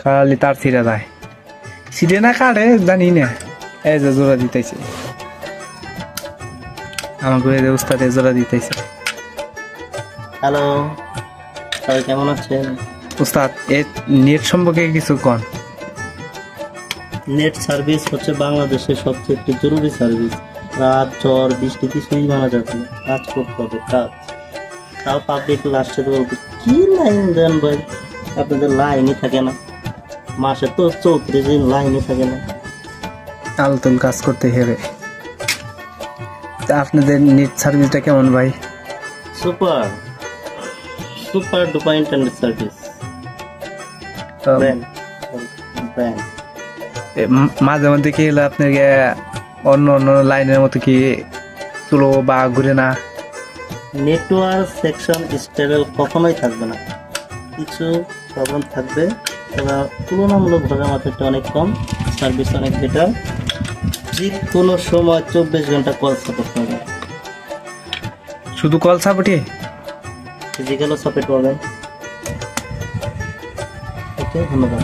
খালি তার ছিঁড়া যায়, ছিঁড়ে না কাটে জানি না। এই যে জোড়া দিতেছে আমাকে, এই যে উস্তাদে জোড়া দিতেছে। হ্যালো, সবাই কেমন আছেন? উস্তাদ এর নেট সম্পর্কে কিছু কন। নেট সার্ভিস হচ্ছে বাংলাদেশের সবচেয়ে একটি জরুরি সার্ভিস। রাত ঝড় বৃষ্টি কিছুই মানা যাবে না, কাজ করতে হবে কাজ। তাও পাবলিক লাস্টে বলবে কি লাইন দেন ভাই, আপনাদের লাইনই থাকে না, মাসে তো 34 দিন লাইনই থাকে না। আলতুল কাজ করতে হবে। তা আপনাদের নেট সার্ভিসটা কেমন ভাই? Super super duper internet service. তো ব্র্যান্ড মাঝে মধ্যে কি হলো আপনার অন্য অন্য লাইনের মতো কি চলো বা ঘুরে না? নেটওয়ার্ক সেকশন স্টেবল কখনোই থাকবে না, কিছু প্রবলেম থাকবে, তবে তুলনামূলকভাবে মাত্রাটা অনেক কম, সার্ভিস অনেক বেটার। যে কোনো সময় 24 ঘন্টা কল সাপোর্ট পাবেন। শুধু কল সাপোর্টে? ফিজিক্যালও সাপোর্ট পাবেন। ওকে, ধন্যবাদ।